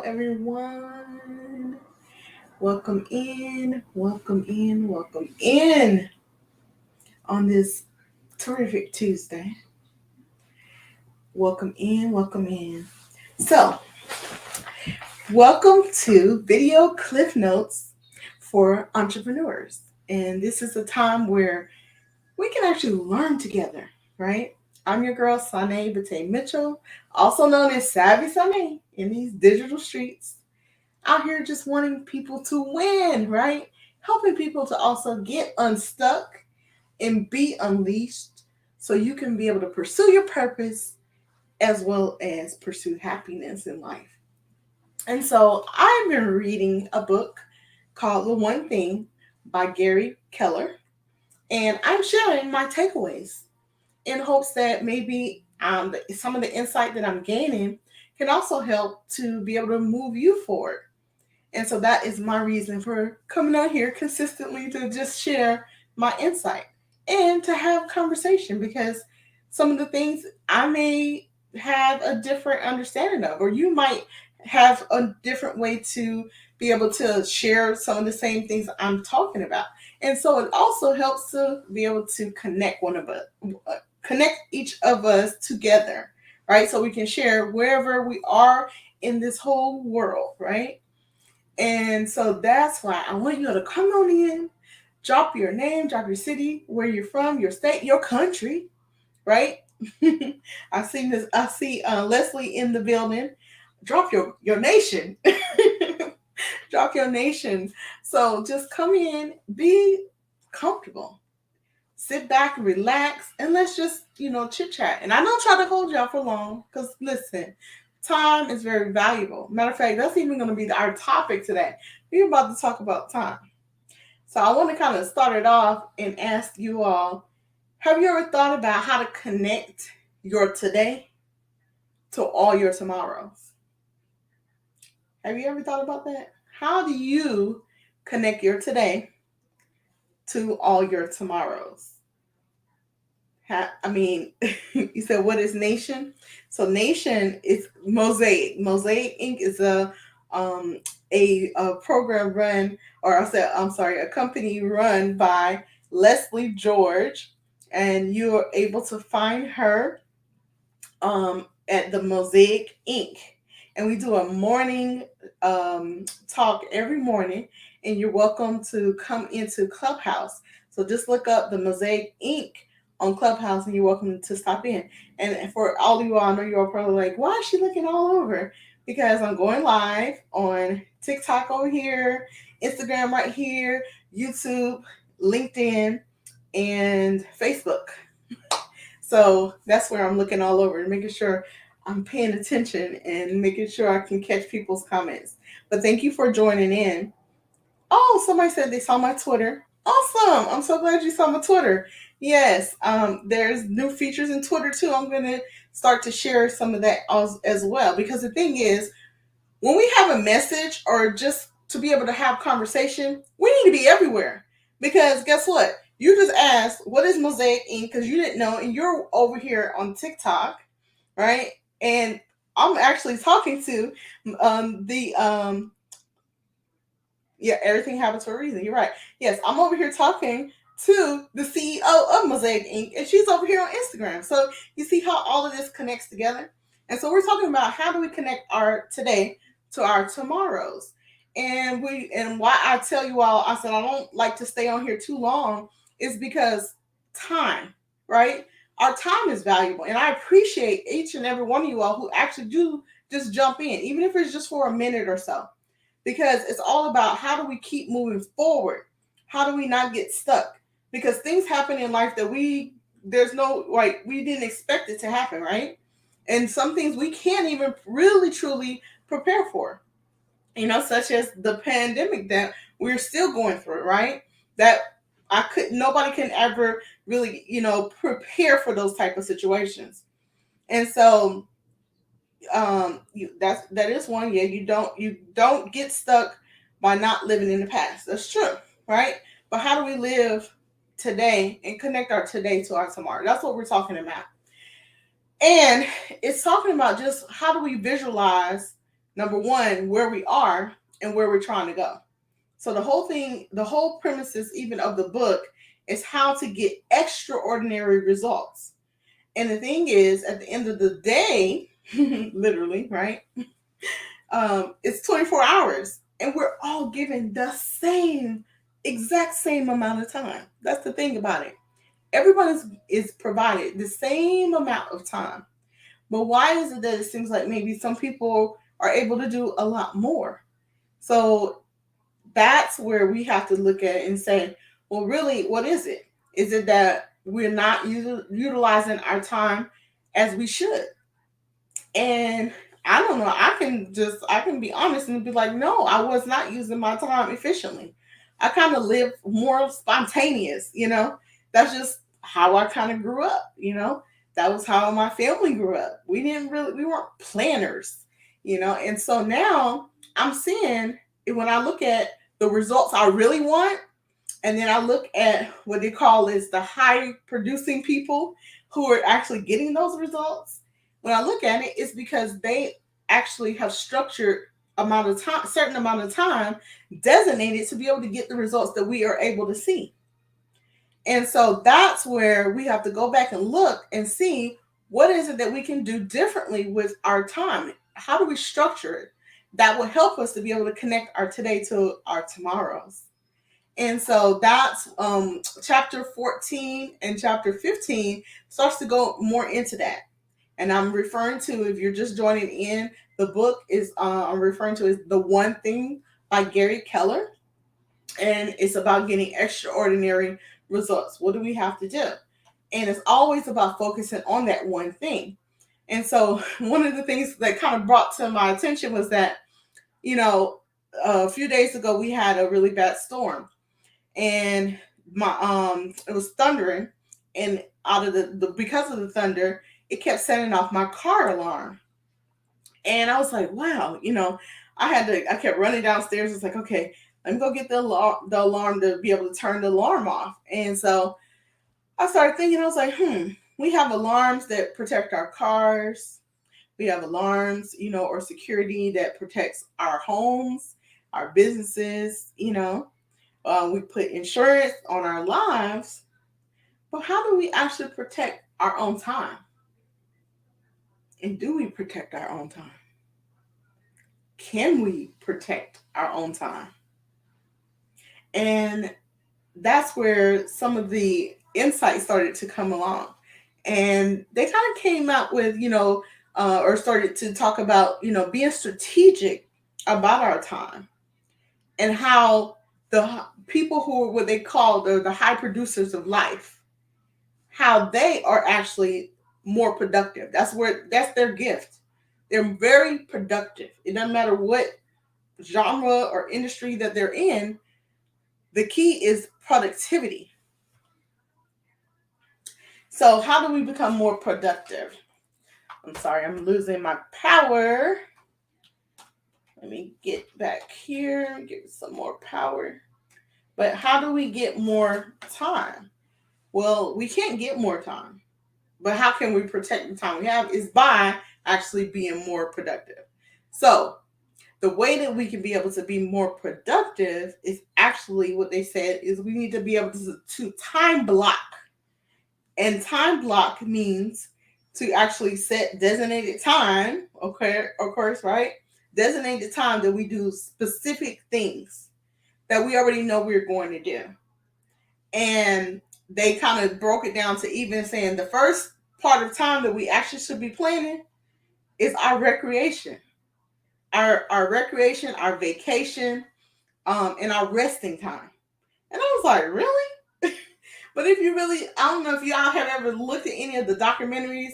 Everyone. Welcome in on this terrific Tuesday. Welcome in. So, welcome to Video Cliff Notes for Entrepreneurs. And this is a time where we can actually learn together, right? I'm your girl, Sane Bate Mitchell, also known as Savvy Sane in these digital streets. Out here just wanting people to win, right? Helping people to also get unstuck and be unleashed so you can be able to pursue your purpose as well as pursue happiness in life. And so I've been reading a book called The One Thing by Gary Keller, and I'm sharing my takeaways in hopes that maybe some of the insight that I'm gaining can also help to be able to move you forward. And so that is my reason for coming on here consistently to just share my insight and to have conversation because some of the things I may have a different understanding of, or you might have a different way to be able to share some of the same things I'm talking about. And so it also helps to be able to connect one of us, connect each of us together, right? So we can share wherever we are in this whole world, right? And so that's why I want you to come on in, drop your name, drop your city, where you're from, your state, your country, right? I see this. I see Leslie in the building. Drop your nation. Drop your nation. So just come in, be comfortable, sit back, relax, and let's just chit chat. And I don't try to hold y'all for long because listen, time is very valuable. Matter of fact, that's even going to be our topic today. We're about to talk about time. So I want to kind of start it off and ask you all, have you ever thought about how to connect your today to all your tomorrows? Have you ever thought about that? How do you connect your today to all your tomorrows? I mean, you said what is Nation? So Nation is Mosaic. Mosaic Inc. is um a program run, or I said I'm sorry, a company run by Leslie George, and you are able to find her at the Mosaic Inc. And we do a morning talk every morning, and you're welcome to come into Clubhouse. So just look up the Mosaic Inc. on Clubhouse, and you're welcome to stop in. And for all of you all, I know you're probably like, why is she looking all over? Because I'm going live on TikTok over here, Instagram right here, YouTube, LinkedIn, and Facebook. So that's where I'm looking all over and making sure I'm paying attention and making sure I can catch people's comments. But thank you for joining in. Oh, somebody said they saw my Twitter. Awesome. I'm so glad you saw my Twitter. Yes, there's new features in Twitter too. I'm going to start to share some of that as well. Because the thing is, when we have a message or just to be able to have conversation, we need to be everywhere. Because guess what? You just asked, what is Mosaic Inc? Because you didn't know, and you're over here on TikTok, right? And I'm actually talking to the yeah, everything happens for a reason. You're right. Yes, I'm over here talking to the CEO of Mosaic Inc. and she's over here on Instagram. So you see how all of this connects together? And so we're talking about how do we connect our today to our tomorrows. And why I tell you all, I said I don't like to stay on here too long is because time, right? Our time is valuable. And I appreciate each and every one of you all who actually do just jump in, even if it's just for a minute or so, because it's all about how do we keep moving forward? How do we not get stuck? Because things happen in life that there's no, like, we didn't expect it to happen, right? And some things we can't even really truly prepare for, such as the pandemic that we're still going through, right? That nobody can ever really, prepare for those type of situations. And so that is one. Yeah, you don't get stuck by not living in the past. That's true, right? But how do we live today and connect our today to our tomorrow? That's what we're talking about. And it's talking about just how do we visualize number one, where we are and where we're trying to go. So the whole thing, the whole premises even of the book is how to get extraordinary results. And the thing is, at the end of the day, literally, right? It's 24 hours, and we're all given the same, exact same amount of time. That's the thing about it. Everyone is provided the same amount of time. But why is it that it seems like maybe some people are able to do a lot more? So that's where we have to look at it and say, well, really, what is it? Is it that we're not utilizing our time as we should? And I don't know. I can be honest and be like, no, I was not using my time efficiently. I kind of live more spontaneous, you know. That's just how I kind of grew up, you know. That was how my family grew up. We weren't planners, you know. And so now I'm seeing when I look at the results I really want, and then I look at what they call is the high producing people who are actually getting those results. When I look at it, it's because they actually have structured amount of time, certain amount of time designated to be able to get the results that we are able to see. And so that's where we have to go back and look and see what is it that we can do differently with our time. How do we structure it? That will help us to be able to connect our today to our tomorrows. And so that's chapter 14 and chapter 15 starts to go more into that. And I'm referring to, if you're just joining in, the book is I'm referring to is The One Thing by Gary Keller. And it's about getting extraordinary results. What do we have to do? And it's always about focusing on that one thing. And so one of the things that kind of brought to my attention was that, you know, a few days ago we had a really bad storm, and my it was thundering, and out of the because of the thunder, it kept setting off my car alarm. And I was like, wow, you know, I kept running downstairs. It's like, okay, let me go get the alarm to be able to turn the alarm off. And so I started thinking, I was like, we have alarms that protect our cars. We have alarms, you know, or security that protects our homes, our businesses, you know. We put insurance on our lives, but how do we actually protect our own time? And do we protect our own time? Can we protect our own time? And that's where some of the insights started to come along. And they kind of came out with, you know, or started to talk about, you know, being strategic about our time, and how the people who are what they call the high producers of life, how they are actually more productive. That's their gift. They're very productive. It doesn't matter what genre or industry that they're in. The key is productivity. So how do we become more productive? I'm sorry, I'm losing my power. Let me get back here, get some more power. But how do we get more time? Well, we can't get more time. But how can we protect the time we have is by actually being more productive. So the way that we can be able to be more productive is actually what they said is we need to be able to time block. And time block means to actually set designated time, okay, of course, right? Designated time that we do specific things that we already know we're going to do. And they kind of broke it down to even saying the first part of time that we actually should be planning is our recreation, our recreation, our vacation, and our resting time. And I was like, really? But if you really, I don't know if y'all have ever looked at any of the documentaries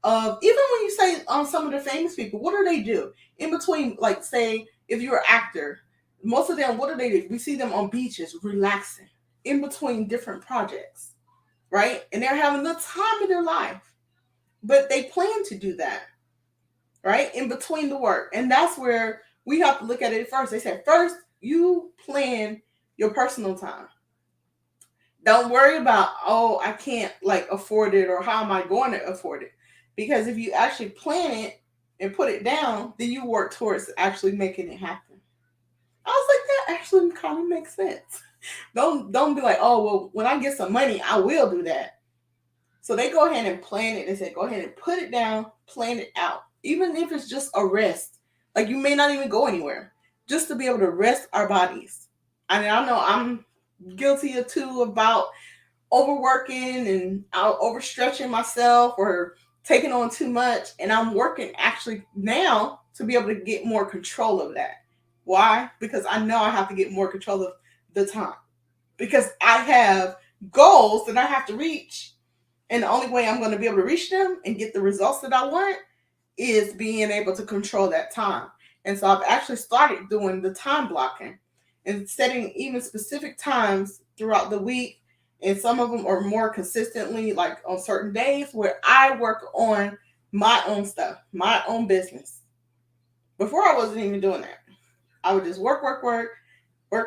of, even when you say on some of the famous people, what do they do in between? Like, say, if you're an actor, most of them, what do? We see them on beaches relaxing in between different projects, right? And they're having the time of their life, but they plan to do that, right? In between the work. And that's where we have to look at it first. They said, first, you plan your personal time. Don't worry about, oh, I can't like afford it, or how am I going to afford it? Because if you actually plan it, and put it down, then you work towards actually making it happen. I was like, that actually kind of makes sense. Don't be like, oh well, when I get some money, I will do that. So they go ahead and plan it. They say, go ahead and put it down, plan it out. Even if it's just a rest. Like you may not even go anywhere. Just to be able to rest our bodies. I mean, I know I'm guilty of too about overworking and overstretching myself or taking on too much. And I'm working actually now to be able to get more control of that. Why? Because I know I have to get more control of the time. Because I have goals that I have to reach. And the only way I'm going to be able to reach them and get the results that I want is being able to control that time. And so I've actually started doing the time blocking and setting even specific times throughout the week. And some of them are more consistently, like on certain days where I work on my own stuff, my own business. Before I wasn't even doing that. I would just work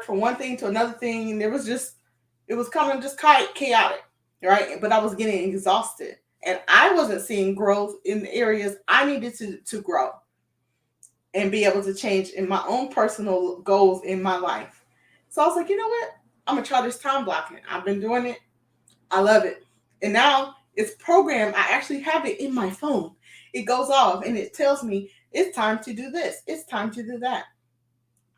from one thing to another thing. And it was kind of just chaotic, right? But I was getting exhausted. And I wasn't seeing growth in the areas I needed to grow and be able to change in my own personal goals in my life. So I was like, you know what? I'm going to try this time blocking. I've been doing it. I love it. And now it's programmed. I actually have it in my phone. It goes off and it tells me it's time to do this. It's time to do that.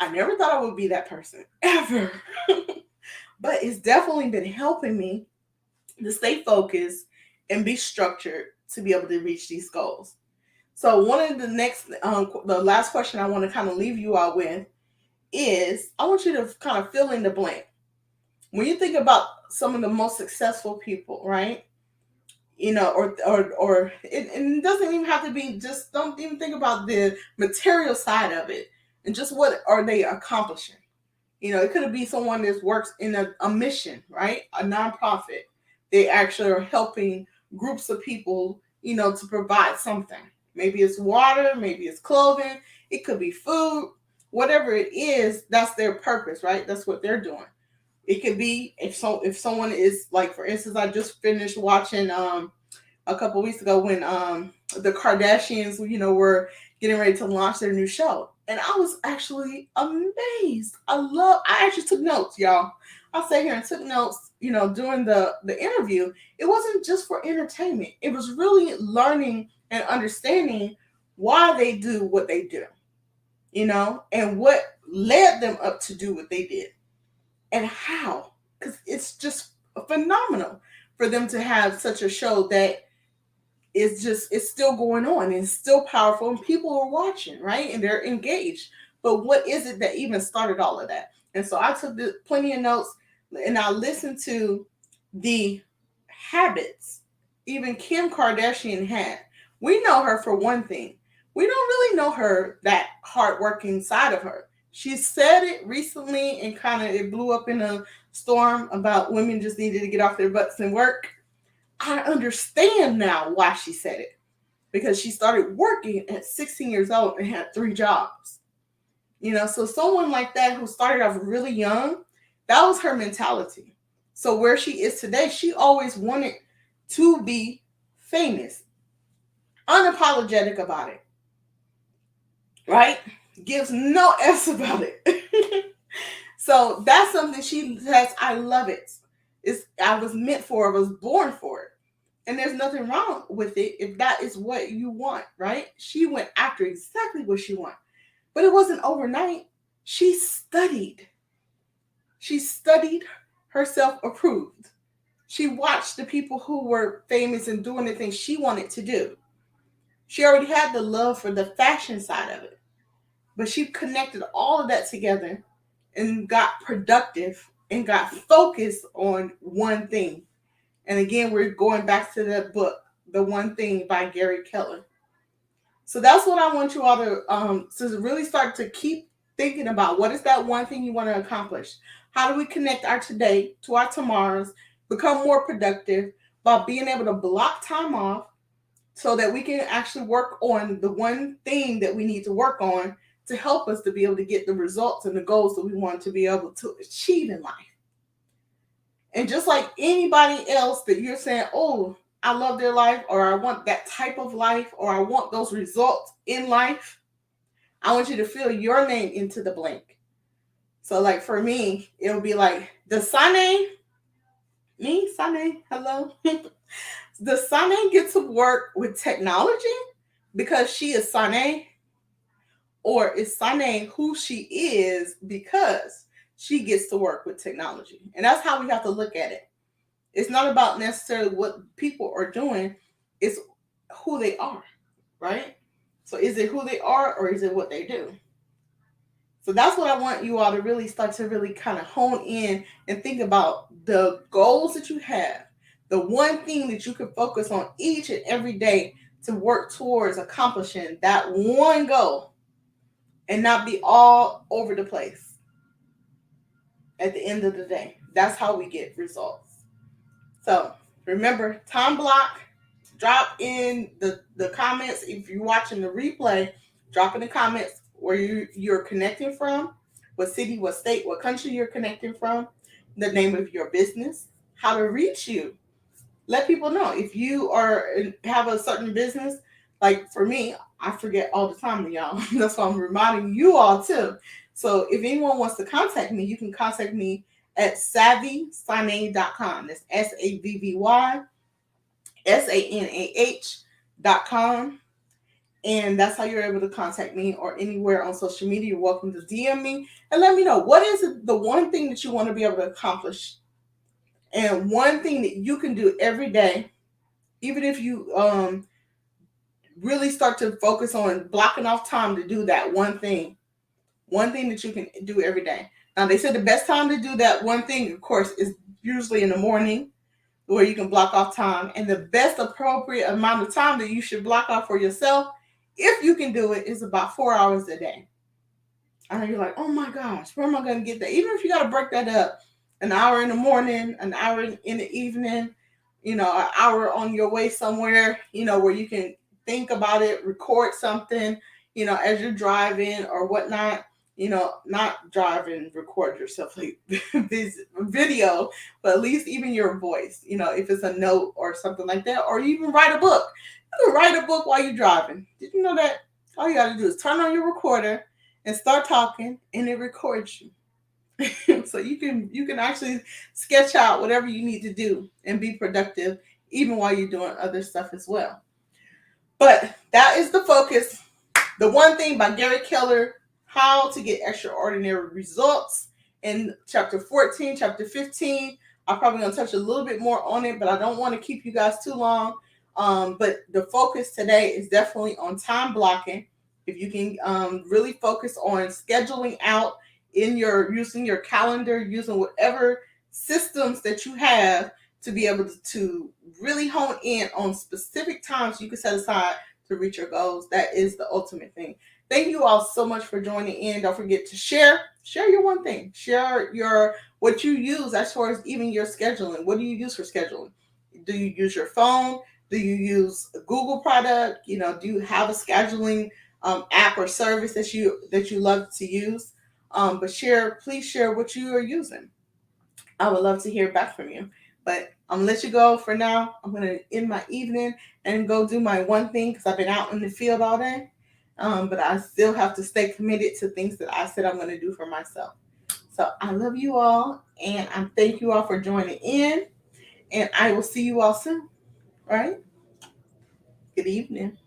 I never thought I would be that person ever. But it's definitely been helping me to stay focused and be structured to be able to reach these goals. So one of the last question I want to kind of leave you all with is I want you to kind of fill in the blank. When you think about some of the most successful people, right? You know, it doesn't even have to be just, don't even think about the material side of it and just what are they accomplishing. You know, it could be someone that works in a mission, right? A nonprofit. They actually are helping groups of people, you know, to provide something. Maybe it's water, maybe it's clothing, it could be food, whatever it is, that's their purpose, right? That's what they're doing. It could be if someone is like, for instance, I just finished watching a couple weeks ago when the Kardashians, you know, were getting ready to launch their new show. And I was actually amazed. I actually took notes, y'all. I sat here and took notes, you know, during the interview. It wasn't just for entertainment. It was really learning and understanding why they do what they do, you know, and what led them up to do what they did and how. Because it's just phenomenal for them to have such a show that it's still going on and it's still powerful and people are watching, right? And they're engaged. But what is it that even started all of that? And so I took plenty of notes and I listened to the habits even Kim Kardashian had. We know her for one thing. We don't really know her, that hardworking side of her. She said it recently and kind of it blew up in a storm about women just needed to get off their butts and work. I understand now why she said it. Because she started working at 16 years old and had 3 jobs. You know, so someone like that who started off really young, that was her mentality. So where she is today, she always wanted to be famous, unapologetic about it, right? Gives no S about it. So that's something she says, I love it. I was meant for it, I was born for it. And there's nothing wrong with it if that is what you want, right? She went after exactly what she wanted. But it wasn't overnight. She studied. She studied herself approved. She watched the people who were famous and doing the things she wanted to do. She already had the love for the fashion side of it. But she connected all of that together and got productive and got focused on one thing. And again, we're going back to that book, The One Thing by Gary Keller. So that's what I want you all to really start to keep thinking about. What is that one thing you want to accomplish? How do we connect our today to our tomorrows, become more productive by being able to block time off so that we can actually work on the one thing that we need to work on to help us to be able to get the results and the goals that we want to be able to achieve in life. And just like anybody else that you're saying, oh, I love their life, or I want that type of life, or I want those results in life, I want you to fill your name into the blank. So, like for me, it'll be like, does Sane, me, Sane, hello? Does Sane get to work with technology because she is Sane? Or is Sane who she is because she gets to work with technology? And that's how we have to look at it. It's not about necessarily what people are doing, it's who they are, right? So is it who they are or is it what they do? So that's what I want you all to really start to really kind of hone in and think about the goals that you have, the one thing that you can focus on each and every day to work towards accomplishing that one goal and not be all over the place at the end of the day. That's how we get results. So remember, time block, drop in the comments. If you're watching the replay, drop in the comments where you're connecting from, what city, what state, what country you're connecting from, the name of your business, how to reach you. Let people know if you have a certain business. Like for me, I forget all the time, y'all. That's why I'm reminding you all too. So if anyone wants to contact me, you can contact me at savvysane.com. That's SAVVYSANAH.com. And that's how you're able to contact me, or anywhere on social media. You're welcome to DM me and let me know what is the one thing that you want to be able to accomplish, and one thing that you can do every day, even if you really start to focus on blocking off time to do that one thing that you can do every day. Now, they said the best time to do that one thing, of course, is usually in the morning, where you can block off time. And the best appropriate amount of time that you should block off for yourself, if you can do it, is about 4 hours a day. I know you're like, oh my gosh, where am I going to get that? Even if you got to break that up, an hour in the morning, an hour in the evening, an hour on your way somewhere, where you can think about it, record something, as you're driving or whatnot, not driving, record yourself like this video, but at least even your voice, if it's a note or something like that, or you even write a book. You can write a book while you're driving. Did you know that? All you got to do is turn on your recorder and start talking, and it records you. So you can actually sketch out whatever you need to do and be productive even while you're doing other stuff as well. But that is the focus. The One Thing by Gary Keller, How to Get Extraordinary Results, in chapter 14, chapter 15. I'm probably going to touch a little bit more on it, but I don't want to keep you guys too long. But the focus today is definitely on time blocking. If you can really focus on scheduling out using your calendar, using whatever systems that you have to be able to really hone in on specific times you can set aside to reach your goals. That is the ultimate thing. Thank you all so much for joining in. Don't forget to share your one thing. Share what you use as far as even your scheduling. What do you use for scheduling? Do you use your phone? Do you use a Google product? Do you have a scheduling app or service that you love to use? But please share what you are using. I would love to hear back from you. But I'm going to let you go for now. I'm going to end my evening and go do my one thing because I've been out in the field all day. But I still have to stay committed to things that I said I'm going to do for myself. So I love you all, and I thank you all for joining in. And I will see you all soon. All right? Good evening.